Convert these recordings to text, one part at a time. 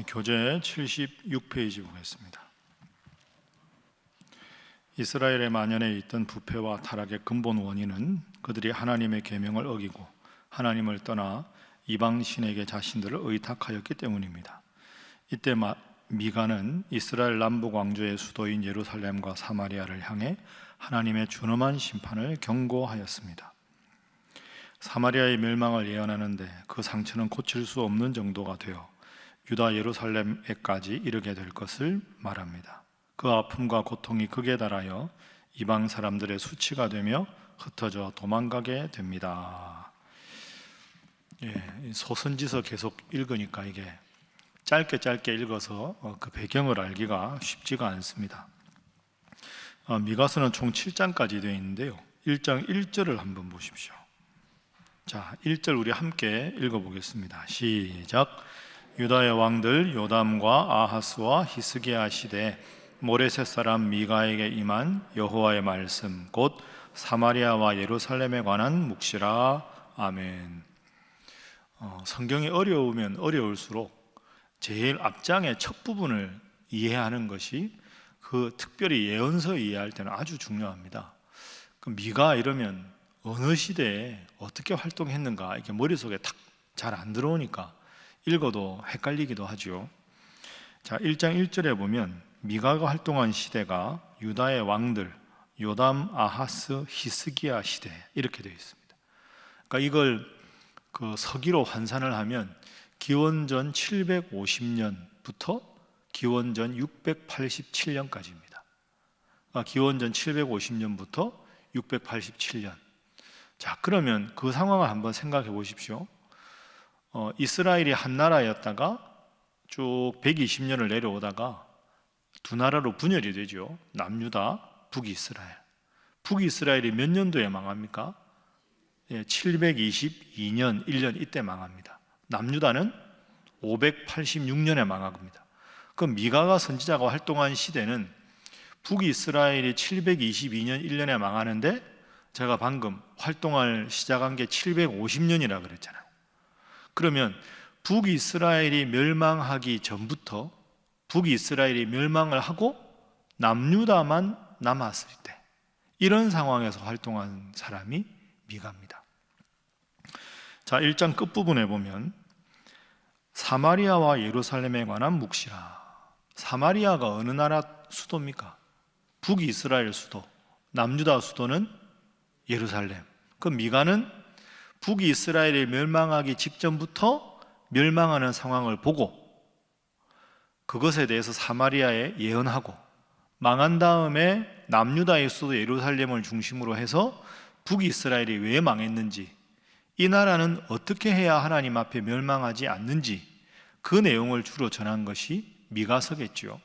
교재 76페이지 보겠습니다. 이스라엘의 만연에 있던 부패와 타락의 근본 원인은 그들이 하나님의 계명을 어기고 하나님을 떠나 이방 신에게 자신들을 의탁하였기 때문입니다. 이때 미가는 이스라엘 남북 왕조의 수도인 예루살렘과 사마리아를 향해 하나님의 준엄한 심판을 경고하였습니다. 사마리아의 멸망을 예언하는데 그 상처는 고칠 수 없는 정도가 되어 유다 예루살렘에까지 이르게 될 것을 말합니다. 그 아픔과 고통이 극에 달하여 이방 사람들의 수치가 되며 흩어져 도망가게 됩니다. 소선지서 계속 읽으니까 이게 짧게 읽어서 그 배경을 알기가 쉽지가 않습니다. 미가서는 총 7장까지 되어 있는데요, 1장 1절을 한번 보십시오. 자, 1절 우리 함께 읽어보겠습니다. 시작. 유다의 왕들 요담과 아하스와 히스기야 시대 모레셋 사람 미가에게 임한 여호와의 말씀 곧 사마리아와 예루살렘에 관한 묵시라. 아멘. 성경이 어려우면 어려울수록 제일 앞장의 첫 부분을 이해하는 것이 그 특별히 예언서 이해할 때는 아주 중요합니다. 미가 이러면 어느 시대에 어떻게 활동했는가 이렇게 머릿속에 탁 잘 안 들어오니까 읽어도 헷갈리기도 하죠. 자, 1장 1절에 보면 미가가 활동한 시대가 유다의 왕들 요담, 아하스, 히스기야 시대 이렇게 되어 있습니다. 그러니까 이걸 그 서기로 환산을 하면 기원전 750년부터 기원전 687년까지입니다. 그러니까 기원전 750년부터 687년. 자, 그러면 그 상황을 한번 생각해 보십시오. 이스라엘이 한 나라였다가 쭉 120년을 내려오다가 두 나라로 분열이 되죠. 남유다, 북이스라엘. 북이스라엘이 몇 년도에 망합니까? 722년 1년 이때 망합니다. 남유다는 586년에 망합니다. 그럼 미가가 선지자가 활동한 시대는 북이스라엘이 722년 1년에 망하는데 제가 방금 활동을 시작한 게 750년이라 그랬잖아요. 그러면 북이스라엘이 멸망하기 전부터 북이스라엘이 멸망을 하고 남유다만 남았을 때 이런 상황에서 활동한 사람이 미가입니다. 자, 1장 끝부분에 보면 사마리아와 예루살렘에 관한 묵시라. 사마리아가 어느 나라 수도입니까? 북이스라엘 수도, 남유다 수도는 예루살렘. 그 미가는 북이스라엘이 멸망하기 직전부터 멸망하는 상황을 보고 그것에 대해서 사마리아에 예언하고 망한 다음에 남유다의 수도 예루살렘을 중심으로 해서 북이스라엘이 왜 망했는지, 이 나라는 어떻게 해야 하나님 앞에 멸망하지 않는지 그 내용을 주로 전한 것이 미가서겠죠.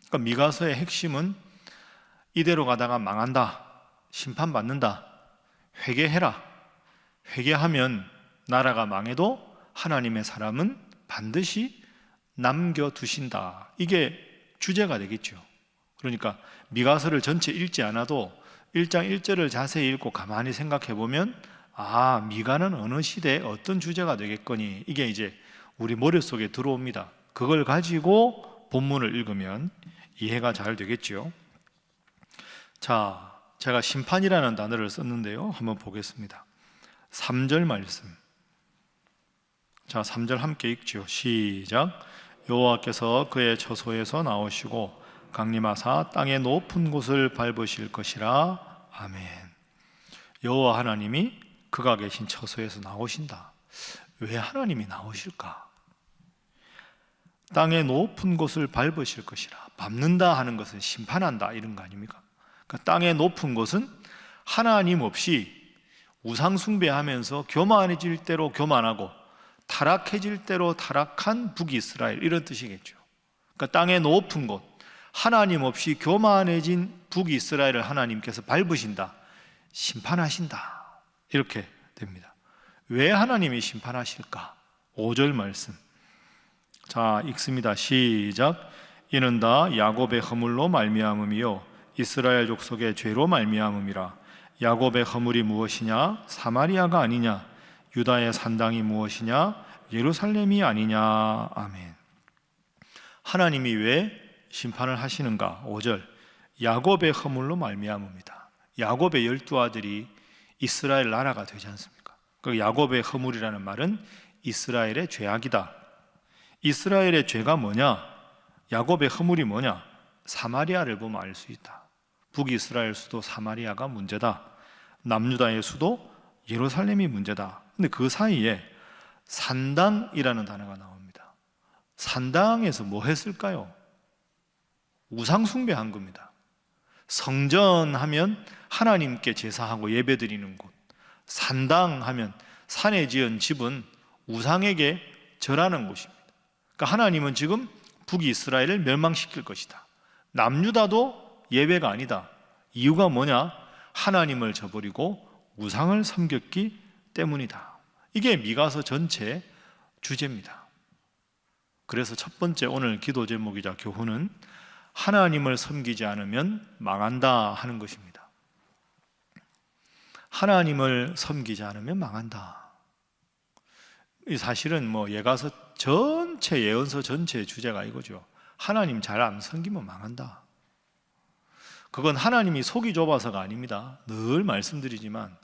그러니까 미가서의 핵심은 이대로 가다가 망한다, 심판받는다, 회개해라, 회개하면 나라가 망해도 하나님의 사람은 반드시 남겨두신다. 이게 주제가 되겠죠. 그러니까 미가서를 전체 읽지 않아도 1장 1절을 자세히 읽고 가만히 생각해 보면 미가는 어느 시대에 어떤 주제가 되겠거니 이게 이제 우리 머릿속에 들어옵니다. 그걸 가지고 본문을 읽으면 이해가 잘 되겠죠. 자, 제가 심판이라는 단어를 썼는데요, 한번 보겠습니다. 3절 말씀. 자, 3절 함께 읽죠. 시작. 여호와께서 그의 처소에서 나오시고 강림하사 땅의 높은 곳을 밟으실 것이라. 아멘. 여호와 하나님이 그가 계신 처소에서 나오신다. 왜 하나님이 나오실까? 땅의 높은 곳을 밟으실 것이라. 밟는다 하는 것은 심판한다 이런 거 아닙니까? 그러니까 땅의 높은 곳은 하나님 없이 우상 숭배하면서 교만해질 대로 교만하고 타락해질 대로 타락한 북이스라엘 이런 뜻이겠죠. 그러니까 땅의 높은 곳, 하나님 없이 교만해진 북이스라엘을 하나님께서 밟으신다, 심판하신다 이렇게 됩니다. 왜 하나님이 심판하실까? 5절 말씀. 자, 읽습니다. 시작. 이는 다 야곱의 허물로 말미암음이요 이스라엘 족속의 죄로 말미암음이라. 야곱의 허물이 무엇이냐? 사마리아가 아니냐? 유다의 산당이 무엇이냐? 예루살렘이 아니냐? 아멘. 하나님이 왜 심판을 하시는가? 5절, 야곱의 허물로 말미암음이다. 야곱의 12아들이 이스라엘 나라가 되지 않습니까? 그 야곱의 허물이라는 말은 이스라엘의 죄악이다. 이스라엘의 죄가 뭐냐? 야곱의 허물이 뭐냐? 사마리아를 보면 알 수 있다. 북이스라엘 수도 사마리아가 문제다. 남유다의 수도 예루살렘이 문제다. 근데 그 사이에 산당이라는 단어가 나옵니다. 산당에서 뭐 했을까요? 우상 숭배한 겁니다. 성전하면 하나님께 제사하고 예배드리는 곳, 산당하면 산에 지은 집은 우상에게 절하는 곳입니다. 그러니까 하나님은 지금 북이스라엘을 멸망시킬 것이다. 남유다도 예배가 아니다. 이유가 뭐냐? 하나님을 저버리고 우상을 섬겼기 때문이다. 이게 미가서 전체 주제입니다. 그래서 첫 번째 오늘 기도 제목이자 교훈은 하나님을 섬기지 않으면 망한다 하는 것입니다. 하나님을 섬기지 않으면 망한다. 사실은 예가서 전체, 예언서 전체의 주제가 이거죠. 하나님 잘 안 섬기면 망한다. 그건 하나님이 속이 좁아서가 아닙니다. 늘 말씀드리지만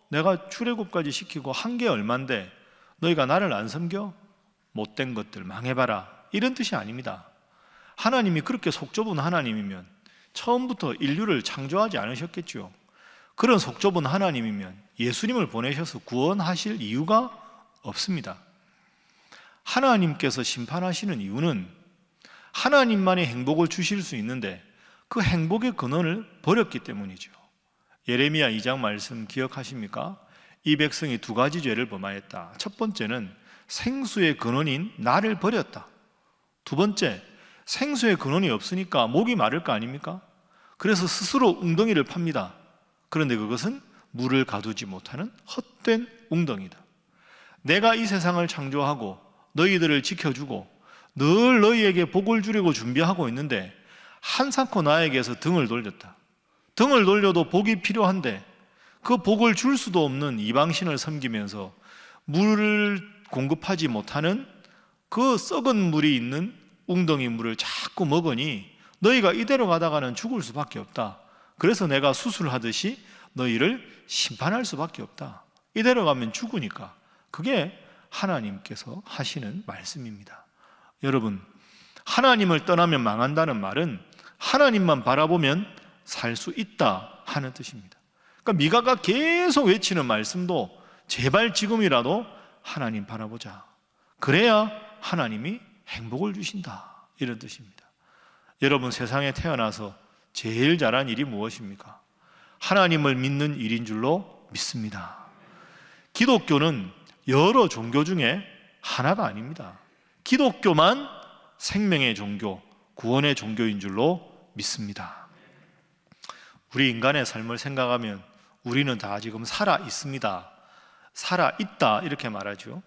내가 출애굽까지 시키고 한 게 얼만데 너희가 나를 안 섬겨? 못된 것들 망해봐라, 이런 뜻이 아닙니다. 하나님이 그렇게 속 좁은 하나님이면 처음부터 인류를 창조하지 않으셨겠죠. 그런 속 좁은 하나님이면 예수님을 보내셔서 구원하실 이유가 없습니다. 하나님께서 심판하시는 이유는 하나님만이 행복을 주실 수 있는데 그 행복의 근원을 버렸기 때문이죠. 예레미야 2장 말씀 기억하십니까? 이 백성이 두 가지 죄를 범하였다. 첫 번째는 생수의 근원인 나를 버렸다. 두 번째, 생수의 근원이 없으니까 목이 마를 거 아닙니까? 그래서 스스로 웅덩이를 팝니다. 그런데 그것은 물을 가두지 못하는 헛된 웅덩이다. 내가 이 세상을 창조하고 너희들을 지켜주고 늘 너희에게 복을 주려고 준비하고 있는데 한사코 나에게서 등을 돌렸다. 등을 돌려도 복이 필요한데 그 복을 줄 수도 없는 이방신을 섬기면서 물을 공급하지 못하는 그 썩은 물이 있는 웅덩이 물을 자꾸 먹으니 너희가 이대로 가다가는 죽을 수밖에 없다. 그래서 내가 수술하듯이 너희를 심판할 수밖에 없다. 이대로 가면 죽으니까. 그게 하나님께서 하시는 말씀입니다. 여러분, 하나님을 떠나면 망한다는 말은 하나님만 바라보면 살 수 있다 하는 뜻입니다. 그러니까 미가가 계속 외치는 말씀도 제발 지금이라도 하나님 바라보자. 그래야 하나님이 행복을 주신다, 이런 뜻입니다. 여러분, 세상에 태어나서 제일 잘한 일이 무엇입니까? 하나님을 믿는 일인 줄로 믿습니다. 기독교는 여러 종교 중에 하나가 아닙니다. 기독교만 생명의 종교, 구원의 종교인 줄로 믿습니다. 우리 인간의 삶을 생각하면 우리는 다 지금 살아 있습니다. 살아 있다 이렇게 말하죠.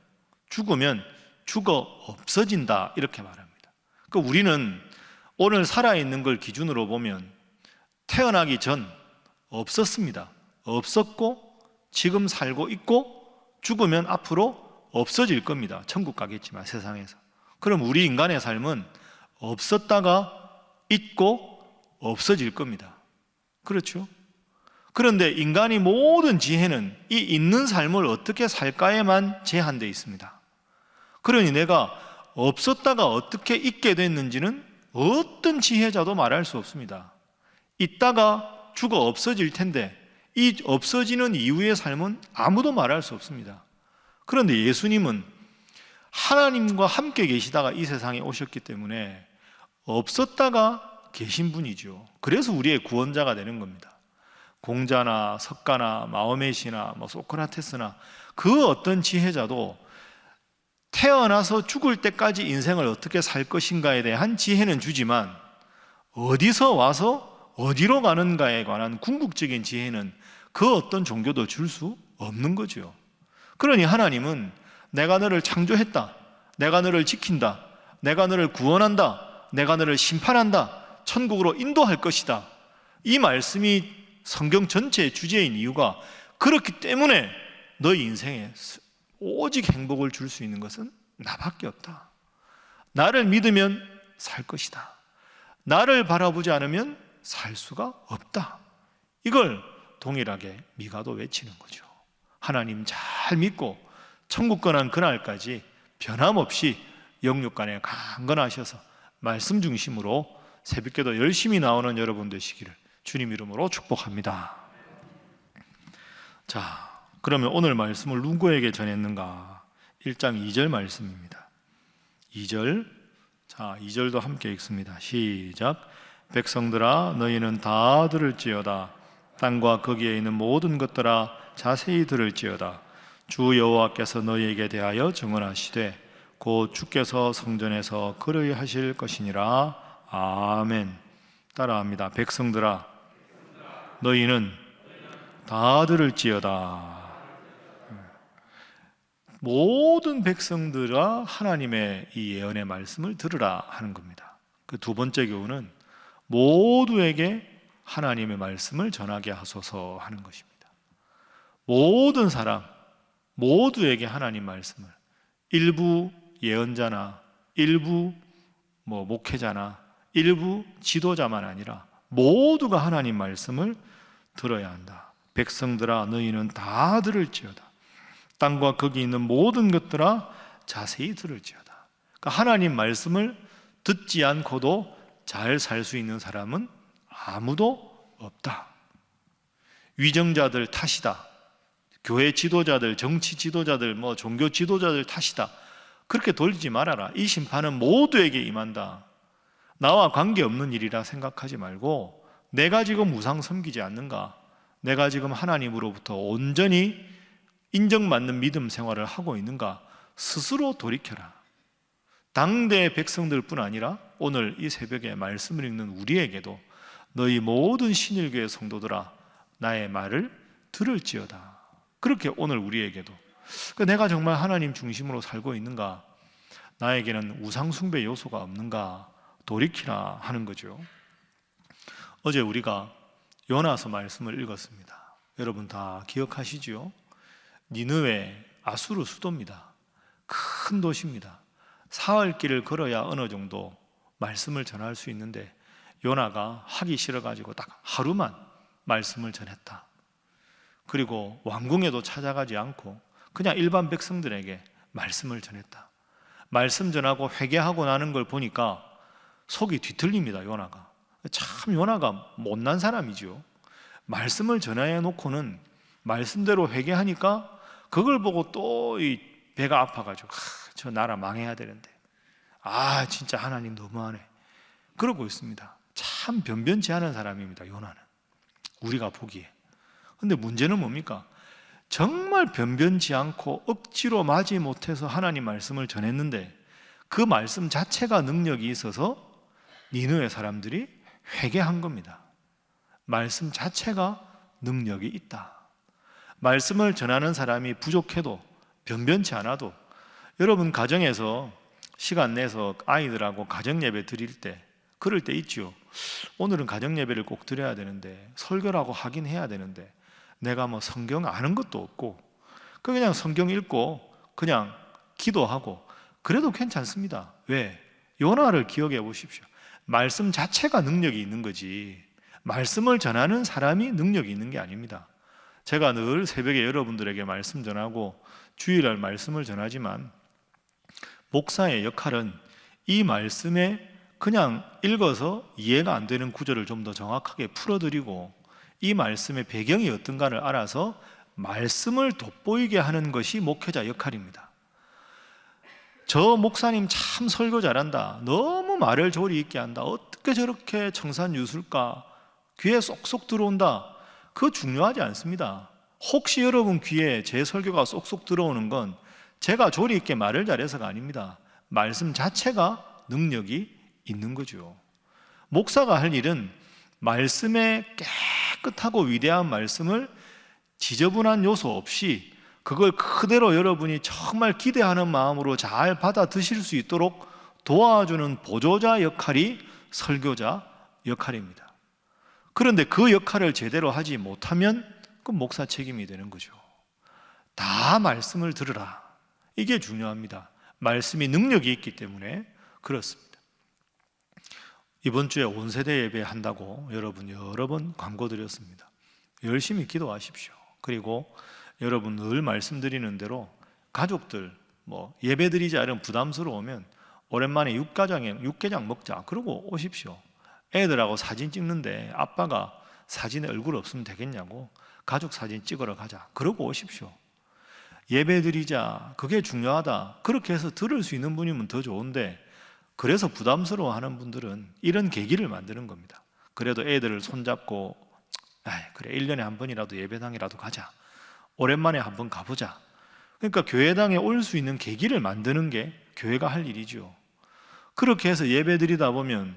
죽으면 죽어 없어진다 이렇게 말합니다. 그러니까 우리는 오늘 살아있는 걸 기준으로 보면 태어나기 전 없었습니다. 없었고 지금 살고 있고 죽으면 앞으로 없어질 겁니다. 천국 가겠지만 세상에서. 그럼 우리 인간의 삶은 없었다가 있고 없어질 겁니다. 그렇죠? 그런데 인간이 모든 지혜는 이 있는 삶을 어떻게 살까에만 제한되어 있습니다. 그러니 내가 없었다가 어떻게 있게 됐는지는 어떤 지혜자도 말할 수 없습니다. 있다가 죽어 없어질 텐데 이 없어지는 이후의 삶은 아무도 말할 수 없습니다. 그런데 예수님은 하나님과 함께 계시다가 이 세상에 오셨기 때문에 없었다가 계신 분이죠. 그래서 우리의 구원자가 되는 겁니다. 공자나 석가나 마호메시나 소크라테스나 그 어떤 지혜자도 태어나서 죽을 때까지 인생을 어떻게 살 것인가에 대한 지혜는 주지만 어디서 와서 어디로 가는가에 관한 궁극적인 지혜는 그 어떤 종교도 줄 수 없는 거죠. 그러니 하나님은 내가 너를 창조했다, 내가 너를 지킨다, 내가 너를 구원한다, 내가 너를 심판한다, 천국으로 인도할 것이다, 이 말씀이 성경 전체의 주제인 이유가 그렇기 때문에 너희 인생에 오직 행복을 줄 수 있는 것은 나밖에 없다. 나를 믿으면 살 것이다. 나를 바라보지 않으면 살 수가 없다. 이걸 동일하게 미가도 외치는 거죠. 하나님 잘 믿고 천국 떠난 그날까지 변함없이 영육간에 강건하셔서 말씀 중심으로 새벽기도 열심히 나오는 여러분 되시기를 주님 이름으로 축복합니다. 자, 그러면 오늘 말씀을 누구에게 전했는가? 1장 2절 말씀입니다. 2절, 자 2절도 함께 읽습니다. 시작. 백성들아 너희는 다 들을지어다. 땅과 거기에 있는 모든 것들아 자세히 들을지어다. 주 여호와께서 너희에게 대하여 증언하시되 곧 주께서 성전에서 그러하실 것이니라. 아멘. 따라합니다. 백성들아 너희는 다 들을지어다. 모든 백성들아 하나님의 이 예언의 말씀을 들으라 하는 겁니다. 그 두 번째 교훈은 모두에게 하나님의 말씀을 전하게 하소서 하는 것입니다. 모든 사람 모두에게 하나님 말씀을, 일부 예언자나 일부 목회자나 일부 지도자만 아니라 모두가 하나님 말씀을 들어야 한다. 백성들아 너희는 다 들을지어다. 땅과 거기 있는 모든 것들아 자세히 들을지어다. 그러니까 하나님 말씀을 듣지 않고도 잘 살 수 있는 사람은 아무도 없다. 위정자들 탓이다. 교회 지도자들, 정치 지도자들, 종교 지도자들 탓이다. 그렇게 돌리지 말아라. 이 심판은 모두에게 임한다. 나와 관계없는 일이라 생각하지 말고 내가 지금 우상 섬기지 않는가? 내가 지금 하나님으로부터 온전히 인정받는 믿음 생활을 하고 있는가? 스스로 돌이켜라. 당대 백성들 뿐 아니라 오늘 이 새벽에 말씀을 읽는 우리에게도 너희 모든 신일교회 성도들아 나의 말을 들을지어다. 그렇게 오늘 우리에게도 내가 정말 하나님 중심으로 살고 있는가? 나에게는 우상 숭배 요소가 없는가? 돌이키라 하는 거죠. 어제 우리가 요나서 말씀을 읽었습니다. 여러분 다 기억하시죠? 니느웨 아수르 수도입니다. 큰 도시입니다. 사흘 길을 걸어야 어느 정도 말씀을 전할 수 있는데 요나가 하기 싫어가지고 딱 하루만 말씀을 전했다. 그리고 왕궁에도 찾아가지 않고 그냥 일반 백성들에게 말씀을 전했다. 말씀 전하고 회개하고 나는 걸 보니까 속이 뒤틀립니다. 요나가 참 요나가 못난 사람이죠. 말씀을 전해 놓고는 말씀대로 회개하니까 그걸 보고 또 이 배가 아파가지고 저 나라 망해야 되는데 진짜 하나님 너무하네 그러고 있습니다. 참 변변치 않은 사람입니다. 요나는 우리가 보기에. 근데 문제는 뭡니까? 정말 변변치 않고 억지로 마지 못해서 하나님 말씀을 전했는데 그 말씀 자체가 능력이 있어서 니느웨 사람들이 회개한 겁니다. 말씀 자체가 능력이 있다. 말씀을 전하는 사람이 부족해도 변변치 않아도 여러분 가정에서 시간 내서 아이들하고 가정예배 드릴 때 그럴 때 있죠. 오늘은 가정예배를 꼭 드려야 되는데 설교라고 하긴 해야 되는데 내가 성경 아는 것도 없고 그냥 성경 읽고 그냥 기도하고 그래도 괜찮습니다. 왜? 요나를 기억해 보십시오. 말씀 자체가 능력이 있는 거지 말씀을 전하는 사람이 능력이 있는 게 아닙니다. 제가 늘 새벽에 여러분들에게 말씀 전하고 주일날 말씀을 전하지만 목사의 역할은 이 말씀에 그냥 읽어서 이해가 안 되는 구절을 좀 더 정확하게 풀어드리고 이 말씀의 배경이 어떤가를 알아서 말씀을 돋보이게 하는 것이 목회자 역할입니다. 저 목사님 참 설교 잘한다. 너무 말을 조리 있게 한다. 어떻게 저렇게 청산유술까? 귀에 쏙쏙 들어온다. 그거 중요하지 않습니다. 혹시 여러분 귀에 제 설교가 쏙쏙 들어오는 건 제가 조리 있게 말을 잘해서가 아닙니다. 말씀 자체가 능력이 있는 거죠. 목사가 할 일은 말씀의 깨끗하고 위대한 말씀을 지저분한 요소 없이 그걸 그대로 여러분이 정말 기대하는 마음으로 잘 받아 드실 수 있도록 도와주는 보조자 역할이 설교자 역할입니다. 그런데 그 역할을 제대로 하지 못하면 그 목사 책임이 되는 거죠. 다 말씀을 들으라. 이게 중요합니다. 말씀이 능력이 있기 때문에 그렇습니다. 이번 주에 온세대 예배 한다고 여러분 여러 번 광고 드렸습니다. 열심히 기도하십시오. 그리고 여러분 늘 말씀드리는 대로 가족들 예배 드리지 않으면 부담스러우면 오랜만에 육개장 먹자 그러고 오십시오. 애들하고 사진 찍는데 아빠가 사진에 얼굴 없으면 되겠냐고 가족 사진 찍으러 가자 그러고 오십시오. 예배 드리자 그게 중요하다 그렇게 해서 들을 수 있는 분이면 더 좋은데 그래서 부담스러워하는 분들은 이런 계기를 만드는 겁니다. 그래도 애들을 손잡고 그래 1년에 한 번이라도 예배당이라도 가자 오랜만에 한번 가보자. 그러니까 교회당에 올 수 있는 계기를 만드는 게 교회가 할 일이죠. 그렇게 해서 예배 드리다 보면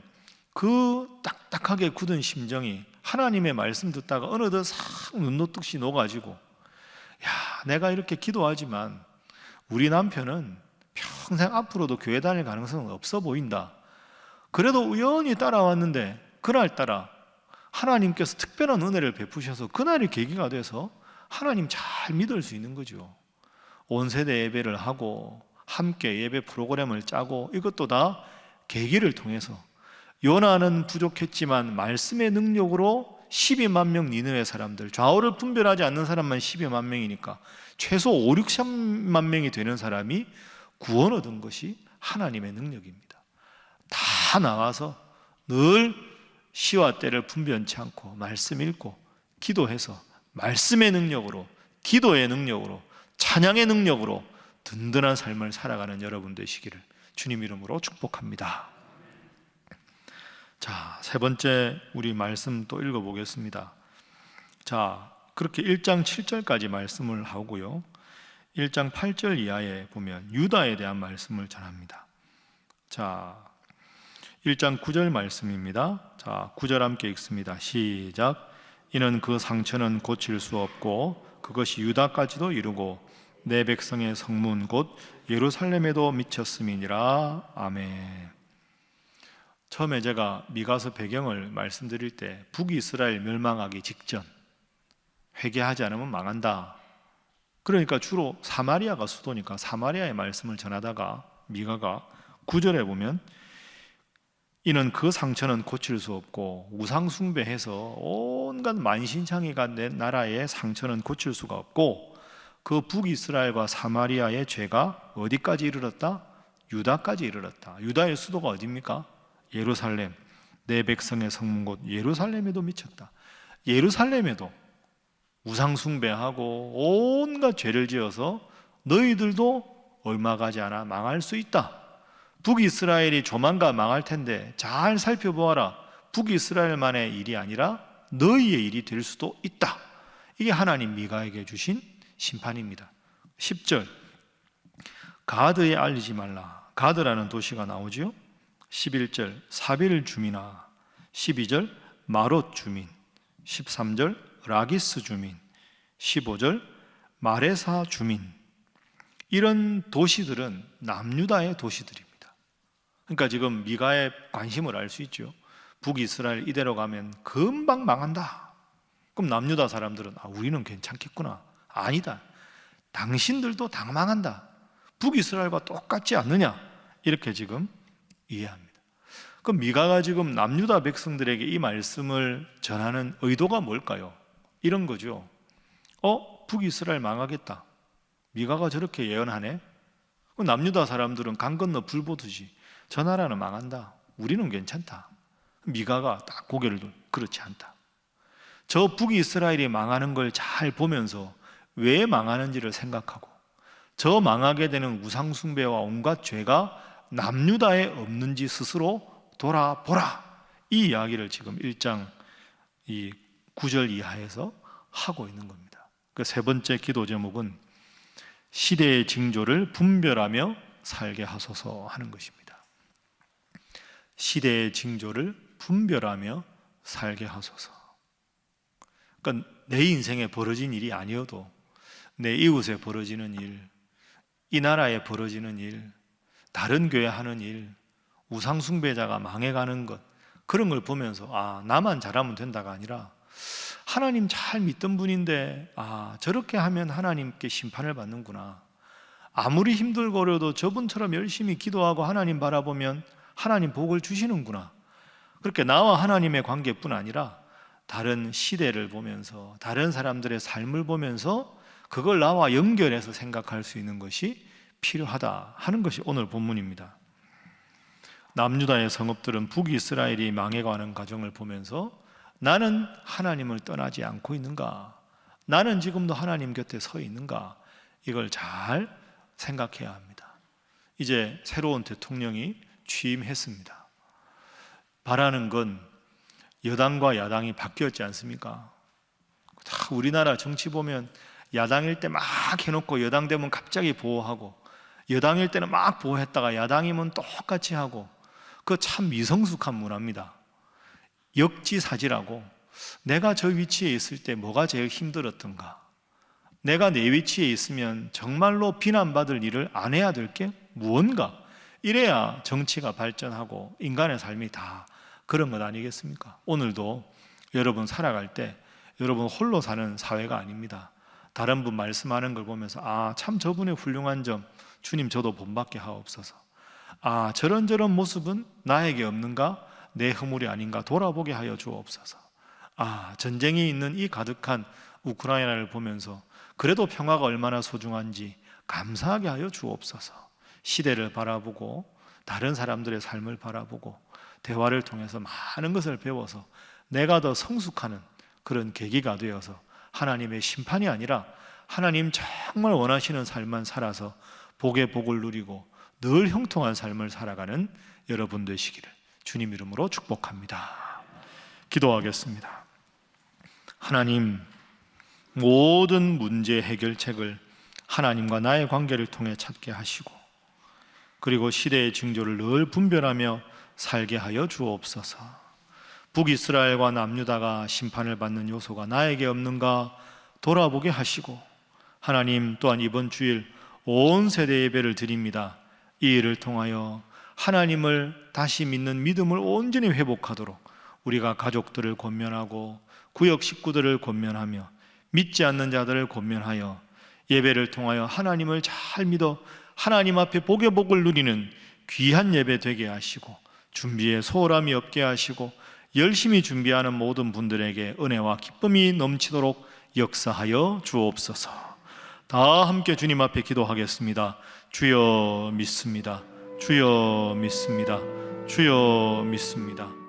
그 딱딱하게 굳은 심정이 하나님의 말씀 듣다가 어느덧 싹 눈노뚝이 녹아지고 야 내가 이렇게 기도하지만 우리 남편은 평생 앞으로도 교회 다닐 가능성은 없어 보인다. 그래도 우연히 따라왔는데 그날따라 하나님께서 특별한 은혜를 베푸셔서 그날이 계기가 돼서 하나님 잘 믿을 수 있는 거죠. 온세대 예배를 하고 함께 예배 프로그램을 짜고 이것도 다 계기를 통해서 요나는 부족했지만 말씀의 능력으로 12만 명 니느웨 사람들 좌우를 분별하지 않는 사람만 12만 명이니까 최소 5, 6만 명이 되는 사람이 구원 얻은 것이 하나님의 능력입니다. 다 나와서 늘 시와 때를 분변치 않고 말씀 읽고 기도해서 말씀의 능력으로 기도의 능력으로 찬양의 능력으로 든든한 삶을 살아가는 여러분 되시기를 주님 이름으로 축복합니다. 자, 세 번째 우리 말씀 또 읽어보겠습니다. 자, 그렇게 1장 7절까지 말씀을 하고요 1장 8절 이하에 보면 유다에 대한 말씀을 전합니다. 자, 1장 9절 말씀입니다. 자, 9절 함께 읽습니다. 시작. 이는 그 상처는 고칠 수 없고 그것이 유다까지도 이루고 내 백성의 성문 곧 예루살렘에도 미쳤음이니라. 아멘. 처음에 제가 미가서 배경을 말씀드릴 때 북이스라엘 멸망하기 직전 회개하지 않으면 망한다. 그러니까 주로 사마리아가 수도니까 사마리아의 말씀을 전하다가 미가가 9절에 보면 이는 그 상처는 고칠 수 없고 우상 숭배해서 온갖 만신창이가 된 나라의 상처는 고칠 수가 없고 그 북이스라엘과 사마리아의 죄가 어디까지 이르렀다? 유다까지 이르렀다. 유다의 수도가 어디입니까? 예루살렘. 내 백성의 성문 곧 예루살렘에도 미쳤다. 예루살렘에도 우상 숭배하고 온갖 죄를 지어서 너희들도 얼마 가지 않아 망할 수 있다. 북이스라엘이 조만간 망할 텐데 잘 살펴보아라. 북이스라엘만의 일이 아니라 너희의 일이 될 수도 있다. 이게 하나님 미가에게 주신 심판입니다. 10절 가드에 알리지 말라. 가드라는 도시가 나오죠. 11절 사빌 주민아. 12절 마롯 주민. 13절 라기스 주민. 15절 마레사 주민. 이런 도시들은 남유다의 도시들입니다. 그러니까 지금 미가의 관심을 알 수 있죠. 북이스라엘 이대로 가면 금방 망한다. 그럼 남유다 사람들은 우리는 괜찮겠구나. 아니다. 당신들도 다 망한다. 북이스라엘과 똑같지 않느냐. 이렇게 지금 이해합니다. 그럼 미가가 지금 남유다 백성들에게 이 말씀을 전하는 의도가 뭘까요? 이런 거죠. 북이스라엘 망하겠다. 미가가 저렇게 예언하네. 남유다 사람들은 강 건너 불 보듯이 저 나라는 망한다. 우리는 괜찮다. 미가가 딱 고개를 돌 그렇지 않다. 저 북이스라엘이 망하는 걸 잘 보면서 왜 망하는지를 생각하고 저 망하게 되는 우상 숭배와 온갖 죄가 남유다에 없는지 스스로 돌아보라. 이 이야기를 지금 1장 9절 이하에서 하고 있는 겁니다. 그 세 번째 기도 제목은 시대의 징조를 분별하며 살게 하소서 하는 것입니다. 시대의 징조를 분별하며 살게 하소서. 그러니까 내 인생에 벌어진 일이 아니어도 내 이웃에 벌어지는 일, 이 나라에 벌어지는 일, 다른 교회 하는 일, 우상 숭배자가 망해가는 것, 그런 걸 보면서 나만 잘하면 된다가 아니라 하나님 잘 믿던 분인데 저렇게 하면 하나님께 심판을 받는구나. 아무리 힘들고 어려도 저분처럼 열심히 기도하고 하나님 바라보면 하나님 복을 주시는구나. 그렇게 나와 하나님의 관계뿐 아니라 다른 시대를 보면서 다른 사람들의 삶을 보면서 그걸 나와 연결해서 생각할 수 있는 것이 필요하다 하는 것이 오늘 본문입니다. 남유다의 성읍들은 북이스라엘이 망해가는 과정을 보면서 나는 하나님을 떠나지 않고 있는가? 나는 지금도 하나님 곁에 서 있는가? 이걸 잘 생각해야 합니다. 이제 새로운 대통령이 취임했습니다. 바라는 건 여당과 야당이 바뀌었지 않습니까? 다 우리나라 정치 보면 야당일 때 막 해놓고 여당 되면 갑자기 보호하고, 여당일 때는 막 보호했다가 야당이면 똑같이 하고, 그거 참 미성숙한 문화입니다. 역지사지라고, 내가 저 위치에 있을 때 뭐가 제일 힘들었던가, 내가 내 위치에 있으면 정말로 비난받을 일을 안 해야 될 게 무언가, 이래야 정치가 발전하고 인간의 삶이 다 그런 것 아니겠습니까? 오늘도 여러분 살아갈 때 여러분 홀로 사는 사회가 아닙니다. 다른 분 말씀하는 걸 보면서 아, 참 저분의 훌륭한 점 주님 저도 본받게 하옵소서. 아, 저런 모습은 나에게 없는가? 내 허물이 아닌가 돌아보게 하여 주옵소서. 아, 전쟁이 있는 이 가득한 우크라이나를 보면서 그래도 평화가 얼마나 소중한지 감사하게 하여 주옵소서. 시대를 바라보고 다른 사람들의 삶을 바라보고 대화를 통해서 많은 것을 배워서 내가 더 성숙하는 그런 계기가 되어서 하나님의 심판이 아니라 하나님 정말 원하시는 삶만 살아서 복의 복을 누리고 늘 형통한 삶을 살아가는 여러분 되시기를 주님 이름으로 축복합니다. 기도하겠습니다. 하나님, 모든 문제 해결책을 하나님과 나의 관계를 통해 찾게 하시고, 그리고 시대의 징조를 늘 분별하며 살게 하여 주옵소서. 북이스라엘과 남유다가 심판을 받는 요소가 나에게 없는가 돌아보게 하시고, 하나님 또한 이번 주일 온 세대 예배를 드립니다. 이 일을 통하여 하나님을 다시 믿는 믿음을 온전히 회복하도록 우리가 가족들을 권면하고 구역 식구들을 권면하며 믿지 않는 자들을 권면하여 예배를 통하여 하나님을 잘 믿어 하나님 앞에 복의 복을 누리는 귀한 예배 되게 하시고, 준비에 소홀함이 없게 하시고, 열심히 준비하는 모든 분들에게 은혜와 기쁨이 넘치도록 역사하여 주옵소서. 다 함께 주님 앞에 기도하겠습니다. 주여 믿습니다. 주여 믿습니다. 주여 믿습니다.